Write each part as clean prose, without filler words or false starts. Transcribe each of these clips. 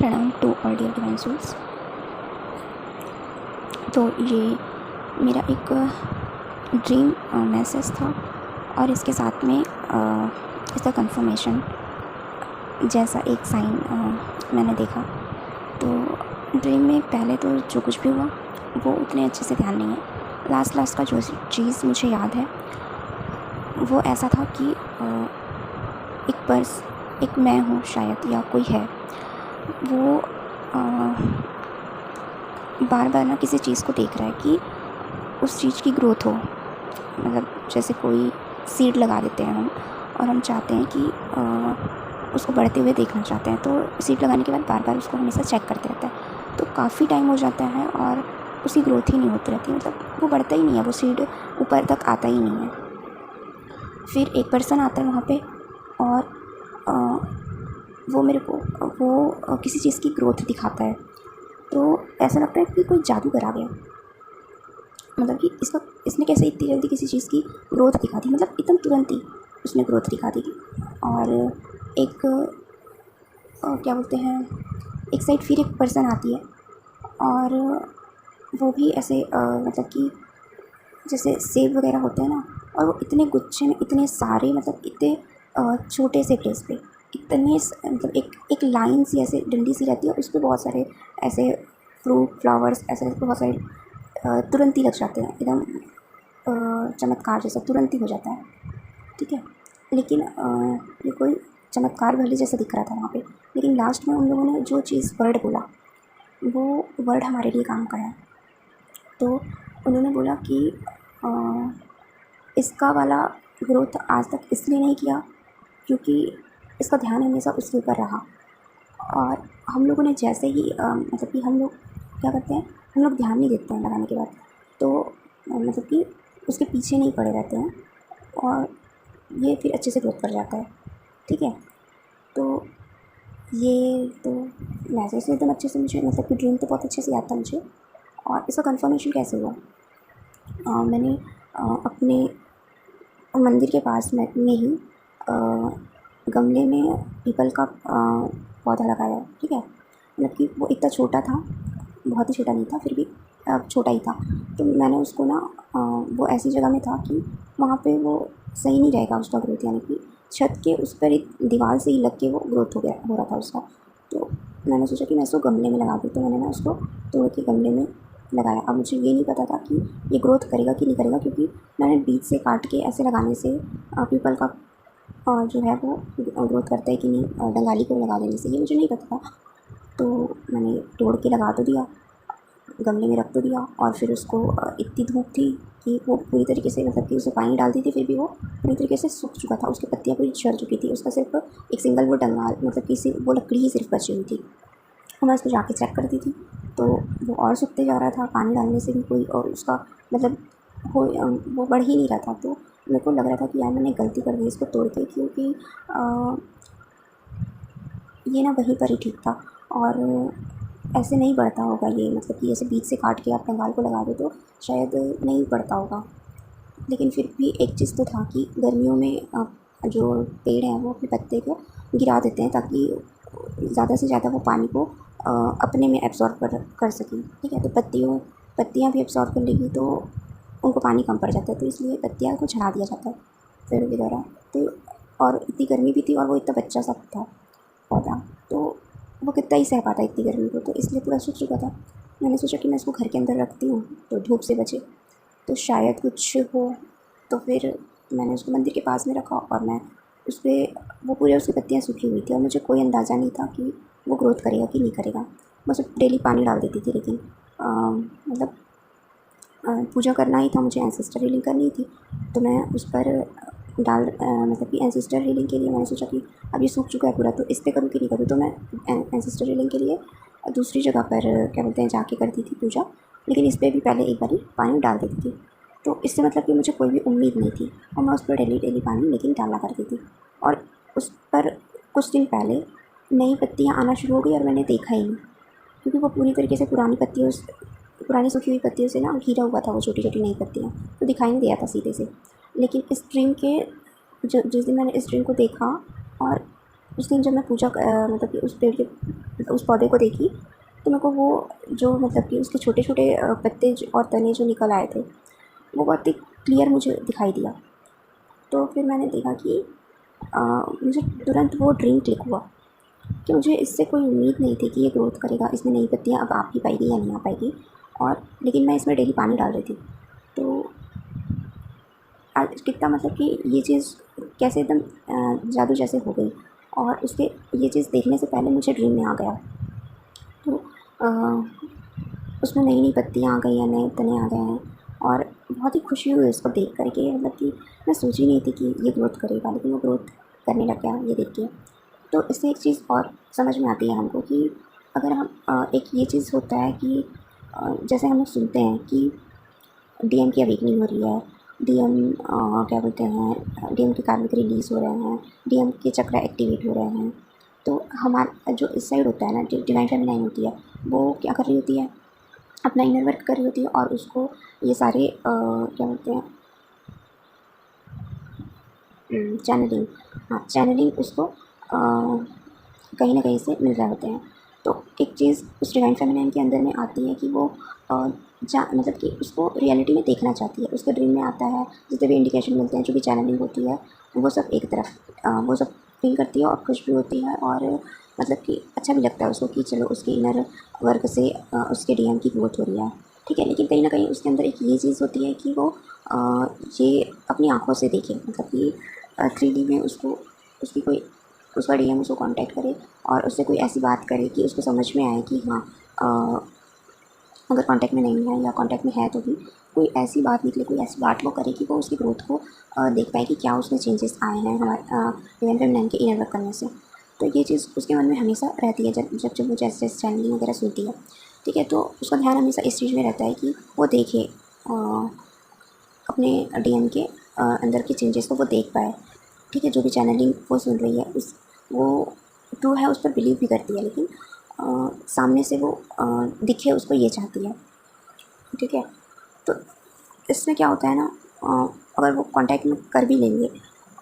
प्रणाम to all dear divine souls. तो ये मेरा एक ड्रीम मैसेज था और इसके साथ में इसका कंफर्मेशन जैसा एक साइन मैंने देखा। तो ड्रीम में पहले तो जो कुछ भी हुआ वो उतने अच्छे से ध्यान नहीं है। लास्ट का जो चीज़ मुझे याद है वो ऐसा था कि एक पर्स, एक मैं हूँ शायद या कोई है, वो बार बार ना किसी चीज़ को देख रहा है कि उस चीज़ की ग्रोथ हो। मतलब जैसे कोई सीड लगा देते हैं हम और हम चाहते हैं कि उसको बढ़ते हुए देखना चाहते हैं, तो सीड लगाने के बाद बार बार उसको हमेशा चेक करते रहता है। तो काफ़ी टाइम हो जाता है और उसकी ग्रोथ ही नहीं होती रहती, मतलब वो बढ़ता ही नहीं है, वो सीड ऊपर तक आता ही नहीं है। फिर एक पर्सन आता है वहाँ पे और वो मेरे को किसी चीज़ की ग्रोथ दिखाता है। तो ऐसा लगता है कि कोई जादू करा गया, मतलब कि इसने कैसे इतनी जल्दी किसी चीज़ की ग्रोथ दिखा दी, मतलब एकदम तुरंत ही उसने ग्रोथ दिखा दी। और एक क्या बोलते हैं, एक साइड फिर एक पर्सन आती है और वो भी ऐसे मतलब कि जैसे सेब वगैरह होते हैं ना, और वो इतने गुच्छे में इतने सारे, मतलब इतने छोटे से प्लेस पे इतने मतलब एक लाइन सी ऐसे डंडी सी रहती है, उस पर बहुत सारे ऐसे फ्रूट फ्लावर्स ऐसे बहुत सारे तुरंत ही लग जाते हैं, एकदम चमत्कार जैसा तुरंत ही हो जाता है। ठीक है, लेकिन ये कोई चमत्कार भले जैसा दिख रहा था वहाँ पे, लेकिन लास्ट में उन लोगों ने जो चीज़ वर्ड बोला वो वर्ड हमारे लिए काम करा। तो उन्होंने बोला कि इसका वाला ग्रोथ आज तक इसलिए नहीं किया क्योंकि इसका ध्यान हमेशा उसके ऊपर रहा। और हम लोगों ने जैसे ही मतलब कि हम लोग क्या करते हैं, हम लोग ध्यान नहीं देते हैं लगाने के बाद, तो मतलब कि उसके पीछे नहीं पड़े रहते हैं और ये फिर अच्छे से ग्रोथ कर जाता है। ठीक है, तो ये तो मैसेज एकदम अच्छे से मुझे, मतलब कि ड्रीम तो बहुत अच्छे से याद था मुझे। और इसका कंफर्मेशन कैसे हुआ, मैंने अपने मंदिर के पास में ही गमले में पीपल का पौधा लगाया। ठीक है, मतलब कि वो इतना छोटा था, बहुत ही छोटा नहीं था, फिर भी छोटा ही था। तो मैंने उसको ना वो ऐसी जगह में था कि वहाँ पे वो सही नहीं रहेगा उसका ग्रोथ, यानी कि छत के उस पर एक दीवार से ही लग के वो ग्रोथ हो रहा था उसका। तो मैंने सोचा कि मैं इसको गमले में लगा दूँ, तो मैंने ना उसको तोड़ के गमले में लगाया। अब मुझे ये नहीं पता था कि ये ग्रोथ करेगा कि नहीं करेगा, क्योंकि मैंने बीच से काट के ऐसे लगाने से पीपल का जो है वो ग्रोथ करता है कि नहीं, डंगाली को लगा देने से, ये मुझे नहीं पता था। तो मैंने तोड़ के लगा तो दिया, गमले में रख तो दिया, और फिर उसको इतनी धूप थी कि वो पूरी तरीके से, मतलब कि उसे पानी डालती थी फिर भी वो पूरी तरीके से सूख चुका था, उसकी पत्तियाँ पूरी झड़ चुकी थी, उसका सिर्फ एक सिंगल वो डंगाल, मतलब कि वो लकड़ी ही सिर्फ बची हुई थी। और मैं उसको जाके चेक करती थी तो वो और सूखते जा रहा था, पानी डालने से भी कोई, और उसका मतलब वो बढ़ ही नहीं रहा था। तो मेरे को लग रहा था कि यार मैंने गलती कर दी इसको तोड़ के, क्योंकि ये ना वहीं पर ही ठीक था और ऐसे नहीं बढ़ता होगा ये, मतलब कि ऐसे बीच से काट के आप कंगाल को लगा दो तो शायद नहीं बढ़ता होगा। लेकिन फिर भी एक चीज़ तो था कि गर्मियों में जो पेड़ हैं वो अपने पत्ते को गिरा देते हैं ताकि ज़्यादा से ज़्यादा वो पानी को अपने में एब्जॉर्ब कर सकें। ठीक है, तो पत्तियाँ भी एब्जॉर्ब कर लेगी तो उनको पानी कम पड़ जाता है, तो इसलिए पत्तियाँ को झड़ा दिया जाता है पेड़ों के द्वारा। तो और इतनी गर्मी भी थी और वो इतना बच्चा सा था पौधा, तो वो कितना ही सह पाता इतनी गर्मी को, तो इसलिए पूरा सूख चुका था। मैंने सोचा कि मैं इसको घर के अंदर रखती हूँ तो धूप से बचे, तो शायद कुछ हो। तो फिर मैंने उसको मंदिर के पास में रखा और मैं उस पर, वो पूरे उसकी पत्तियाँ सूखी हुई थी और मुझे कोई अंदाज़ा नहीं था कि वो ग्रोथ करेगा कि नहीं करेगा। बस डेली पानी डाल देती थी, लेकिन मतलब पूजा करना ही था मुझे, एंसेस्टर हीलिंग करनी थी, तो मैं उस पर मतलब कि एंसेस्टर हीलिंग के लिए मैंने सोचा कि अब ये सूख चुका है पूरा, तो इस पर करूँ कि नहीं करूँ। तो मैं एंसेस्टर हीलिंग के लिए दूसरी जगह पर क्या बोलते हैं जाके करती थी पूजा, लेकिन इस पर भी पहले एक बारी पानी डाल देती थी। तो इससे मतलब कि मुझे कोई भी उम्मीद नहीं थी और मैं उस पर डेली पानी लेकिन डाला करती थी। और उस पर कुछ दिन पहले नई पत्तियाँ आना शुरू हो गई और मैंने देखा ही नहीं, क्योंकि वो पूरी तरीके से पुरानी सूखी हुई पत्तियों से ना घिरा हुआ था, वो छोटी छोटी नई पत्तियाँ, तो दिखाई नहीं दिया था सीधे से। लेकिन इस ड्रीम के जिस दिन मैंने इस ड्रीम को देखा और उस दिन जब मैं पूजा मतलब कि उस पेड़ के उस पौधे को देखी, तो मेरे को वो जो मतलब कि उसके छोटे छोटे पत्ते और तने जो निकल आए थे, वो बहुत ही क्लियर मुझे दिखाई दिया। तो फिर मैंने देखा कि मुझे तुरंत वो ड्रीम क्लिक हुआ कि मुझे इससे कोई उम्मीद नहीं थी कि ये ग्रोथ करेगा, इसमें नई पत्तियाँ अब आ भी पाएगी या नहीं आ पाएगी। और लेकिन मैं इसमें डेली पानी डाल रही थी। तो आज कितना मतलब कि ये चीज़ कैसे एकदम जादू जैसे हो गई। और उसके ये चीज़ देखने से पहले मुझे ड्रीम में आ गया। तो उसमें नई नई पत्तियाँ आ गई हैं, नए तने आ गए हैं। और बहुत ही खुशी हुई उसको देख कर के, मतलब कि मैं सोची नहीं थी कि ये ग्रोथ करेगा, लेकिन वो ग्रोथ करने लग गया ये देख के। तो इससे एक चीज़ और समझ में आती है हमको कि अगर हम एक ये चीज़ होता है कि जैसे हम लोग सुनते हैं कि डीएम की अवेकनिंग हो रही है, डीएम क्या बोलते हैं, डीएम के कार्मिक रिलीज़ हो रहे हैं, डीएम के चक्र एक्टिवेट हो रहे हैं। तो हमारा जो इस साइड होता है ना, डिवाइन फेमिनाइन होती है, वो क्या कर रही होती है, अपना इनर वर्क कर रही होती है और उसको ये सारे क्या बोलते हैं, चैनलिंग, हाँ चैनलिंग उसको कहीं ना कहीं से मिल रहे होते हैं। तो एक चीज़ उस डिवाइन फेमिनाइन के अंदर में आती है कि वो मतलब कि उसको रियलिटी में देखना चाहती है, उसके ड्रीम में आता है, जितने भी इंडिकेशन मिलते हैं, जो भी चैनलिंग होती है, वो सब एक तरफ वो सब फील करती है और खुश भी होती है। और मतलब कि अच्छा भी लगता है उसको कि चलो उसके इनर वर्क से उसके डीएम की ग्रोथ हो रही है, ठीक है। लेकिन कहीं ना कहीं उसके अंदर एक ये चीज़ होती है कि वो ये अपनी आँखों से देखे, मतलब कि 3D में उसको उसकी कोई उसका डीएम उसको कांटेक्ट करे और उससे कोई ऐसी बात करे कि उसको समझ में आए कि हाँ अगर कांटेक्ट में नहीं है या कांटेक्ट में है तो भी कोई ऐसी बात निकले, कोई ऐसी बात वो करे कि वो उसकी ग्रोथ को देख पाए कि क्या उसमें चेंजेस आए हैं हमारे डिवाइन फेमिनाइन के इनर वर्क करने से। तो ये चीज़ उसके मन में हमेशा रहती है जब जब जब वो जैसे जैसे चैनलिंग वगैरह सुनती है, ठीक है। तो उसका ध्यान हमेशा इस चीज़ में रहता है कि वो देखे अपने डीएम के अंदर के चेंजेस को वो देख पाए, ठीक है। जो भी चैनलिंग वो सुन रही है उस वो ट्रू है, उस पर बिलीव भी करती है, लेकिन सामने से वो दिखे उसको ये चाहती है, ठीक है। तो इसमें क्या होता है ना, अगर वो कांटेक्ट में कर भी लेंगे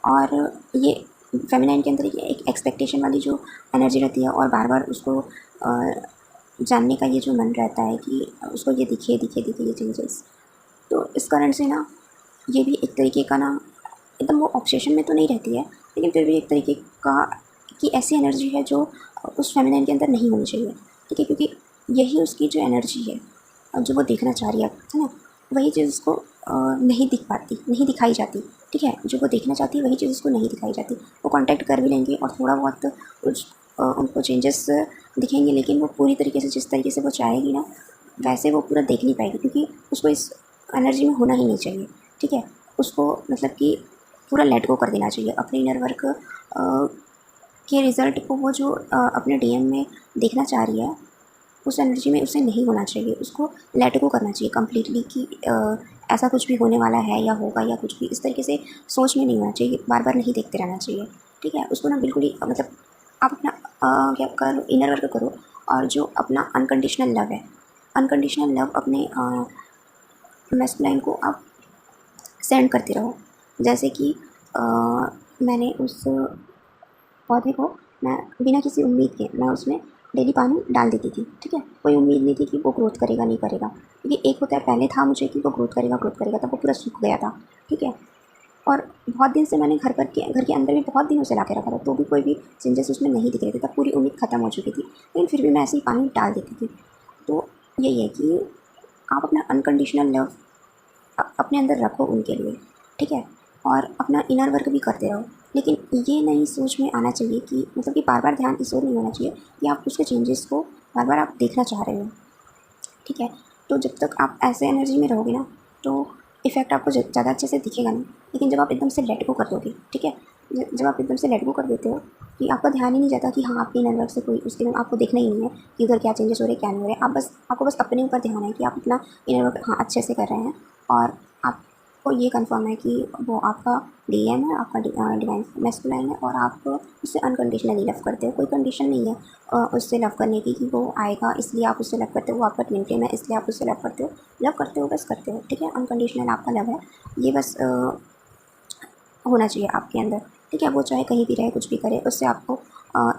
और ये फेमिनाइन के अंदर ये एक एक्सपेक्टेशन वाली जो एनर्जी रहती है और बार बार उसको जानने का ये जो मन रहता है कि उसको ये दिखे दिखे दिखे ये चेंजेस। तो इस कारण से ना ये भी एक तरीके का ना, एकदम वो ऑब्सेशन में तो नहीं रहती है, लेकिन फिर भी एक तरीके का कि ऐसी एनर्जी है जो उस फेमिनाइन के अंदर नहीं होनी चाहिए, ठीक है। क्योंकि यही उसकी जो एनर्जी है और जो वो देखना चाह रही है ना, वही चीज़ उसको नहीं दिख पाती, नहीं दिखाई जाती, ठीक है। जो वो देखना चाहती है वही चीज़ उसको नहीं दिखाई जाती। वो कांटेक्ट कर भी लेंगे और थोड़ा बहुत उनको चेंजेस दिखेंगे, लेकिन वो पूरी तरीके से जिस तरीके से वो चाहेगी ना वैसे वो पूरा देख नहीं पाएगी, क्योंकि उसको इस एनर्जी में होना ही नहीं चाहिए, ठीक है। उसको मतलब कि पूरा लेट गो कर देना चाहिए अपने इनर वर्क के रिज़ल्ट को। वो जो अपने डीएम में देखना चाह रही है उस एनर्जी में उसे नहीं होना चाहिए, उसको लेट गो करना चाहिए कम्प्लीटली कि ऐसा कुछ भी होने वाला है या होगा या कुछ भी इस तरीके से सोच में नहीं होना चाहिए, बार बार नहीं देखते रहना चाहिए, ठीक है। उसको ना बिल्कुल ही मतलब आप अपना क्या करो, इनर वर्क करो और जो अपना अनकंडीशनल लव है, अनकंडीशनल लव अपने मैस्कुलाइन को आप सेंड करते रहो। जैसे कि मैंने उस पौधे को मैं बिना किसी उम्मीद के मैं उसमें डेली पानी डाल देती थी, ठीक है। कोई उम्मीद नहीं थी कि वो ग्रोथ करेगा नहीं करेगा, क्योंकि एक होता है पहले था मुझे कि वो ग्रोथ करेगा, तब वो पूरा सूख गया था, ठीक है। और बहुत दिन से मैंने घर के अंदर भी बहुत दिनों से ला के रखा था, तो भी कोई भी चेंजेस उसमें नहीं दिख रहे थे, तब पूरी उम्मीद ख़त्म हो चुकी थी, लेकिन फिर भी मैं ऐसे ही पानी डाल देती थी। तो यही है कि आप अपना अनकंडीशनल लव अपने अंदर रखो उनके लिए, ठीक है। और अपना इनर वर्क भी करते रहो, लेकिन ये नहीं सोच में आना चाहिए कि मतलब कि बार बार ध्यान इस ओर नहीं होना चाहिए कि आप उसके चेंजेस को बार बार आप देखना चाह रहे हो, ठीक है। तो जब तक आप ऐसे एनर्जी में रहोगे ना, तो इफ़ेक्ट आपको ज़्यादा अच्छे से दिखेगा नहीं। लेकिन जब आप एकदम से लेट गो कर दोगे, ठीक है, जब आप एकदम से लेट गो कर देते हो कि आपका ध्यान ही नहीं जाता कि हाँ आपके इनर वर्क से कोई उसके में आपको देखना ही नहीं है कि उधर क्या चेंजेस हो रहे हैं क्या नहीं हो रहे, आप बस आपको बस अपने ऊपर ध्यान है कि आप अपना इनर वर्क हाँ अच्छे से कर रहे हैं। और आपको ये कंफर्म है कि वो आपका डीएम है, आपका डिवाइन मैस्कुलाइन है और आप उससे अनकंडीशनली लव करते हो। कोई कंडीशन नहीं है उससे लव करने की कि वो आएगा इसलिए आप उससे लव करते हो, वो आपका ट्विन फ्लेम है इसलिए आप उससे लव करते हो बस करते हो, ठीक है। अनकंडीशनल आपका लव है, ये बस होना चाहिए आपके अंदर, ठीक है। वो चाहे कहीं भी रहे कुछ भी करे, उससे आपको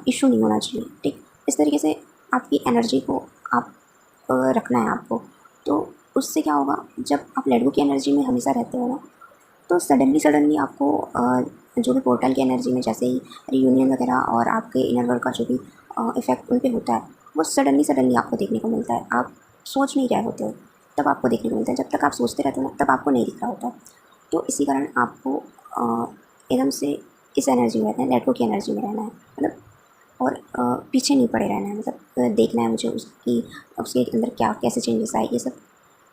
इशू नहीं होना चाहिए, ठीक। इस तरीके से आपकी एनर्जी को आप रखना है आपको। तो उससे क्या होगा, जब आप लड्डू की एनर्जी में हमेशा रहते हो ना, तो सडनली आपको जो भी पोर्टल की एनर्जी में जैसे ही रियूनियन वगैरह और आपके इनर वर्ल्ड का जो भी इफ़ेक्ट उन पे होता है, वो सडनली आपको देखने को मिलता है। आप सोच नहीं रहे होते हो तब आपको देखने को मिलता है, जब तक आप सोचते रहते हो ना तब आपको नहीं दिख रहा होता। तो इसी कारण आपको एकदम से इस एनर्जी में रहना है, लेट गो की एनर्जी में रहना है, मतलब। और पीछे नहीं पड़े रहना है, मतलब देखना है मुझे उसकी उसके अंदर क्या कैसे चेंजेस आए, ये सब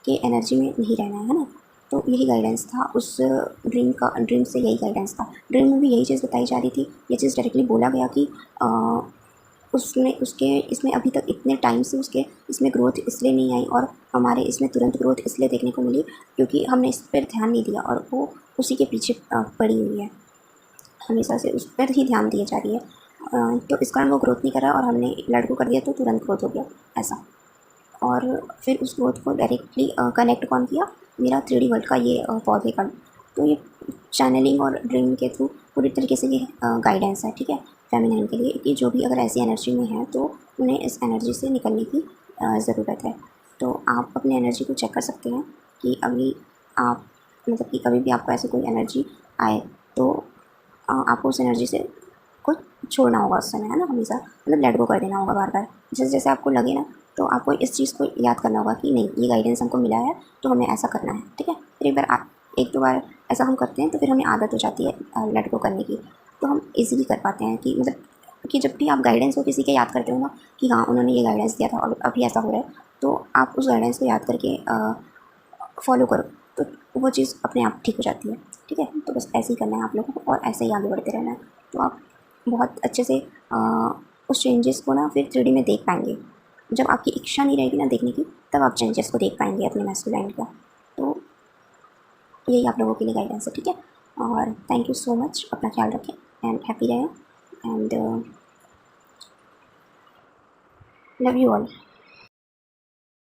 के एनर्जी में नहीं रहना है ना। तो यही गाइडेंस था उस ड्रीम से, यही गाइडेंस था। ड्रीम में भी यही चीज़ बताई जा रही थी, ये चीज़ डायरेक्टली बोला गया कि उसमें उसके इसमें अभी तक इतने टाइम से उसके इसमें ग्रोथ इसलिए नहीं आई, और हमारे इसमें तुरंत ग्रोथ इसलिए देखने को मिली क्योंकि हमने इस पर ध्यान नहीं दिया, और वो उसी के पीछे पड़ी हुई है, हमेशा से उस पर ही ध्यान दिया जा रही है। तो इस कारण वो ग्रोथ नहीं कर रहा, और हमने लड़कों कर दिया तो तुरंत ग्रोथ हो गया ऐसा। और फिर उस ग्रोथ को डायरेक्टली कनेक्ट कौन किया, मेरा 3D वर्ल्ड का ये पौधे का। तो ये चैनलिंग और ड्रीम के थ्रू पूरी तरीके से ये गाइडेंस है, ठीक है, फेमिनाइन के लिए, कि जो भी अगर ऐसी एनर्जी में है तो उन्हें इस एनर्जी से निकलने की ज़रूरत है। तो आप अपनी एनर्जी को चेक कर सकते हैं कि अभी आप, मतलब कि कभी भी आपको ऐसी कोई एनर्जी आए तो आपको उस एनर्जी से को छोड़ना होगा उस समय, है ना, हमेशा, मतलब लेट गो कर देना होगा बार बार। जैसे जैसे आपको लगे ना, तो आपको इस चीज़ को याद करना होगा कि नहीं, ये गाइडेंस हमको मिला है तो हमें ऐसा करना है, ठीक है। फिर एक दो बार ऐसा हम करते हैं तो फिर हमें आदत हो जाती है लेट गो करने की, तो हम ईज़िली कर पाते हैं। कि मतलब कि जब भी आप गाइडेंस को किसी के याद करते हो ना कि हाँ उन्होंने ये गाइडेंस दिया था और अभी ऐसा हो रहा है, तो आप उस गाइडेंस को याद करके फॉलो करो, तो वो चीज़ अपने आप ठीक हो जाती है, ठीक है। तो बस ऐसे ही करना है आप लोगों को, और ऐसे ही आगे बढ़ते रहना है, तो आप बहुत अच्छे से उस चेंजेस को ना फिर 3D में देख पाएंगे। जब आपकी इच्छा नहीं रहेगी ना देखने की, तब आप चेंजेस को देख पाएंगे अपने मैस्कुलाइन का। तो यही आप लोगों के लिए गाइडेंस है, ठीक है। और थैंक यू सो मच, अपना ख्याल रखें एंड हैप्पी रहें, एंड लव यू ऑल।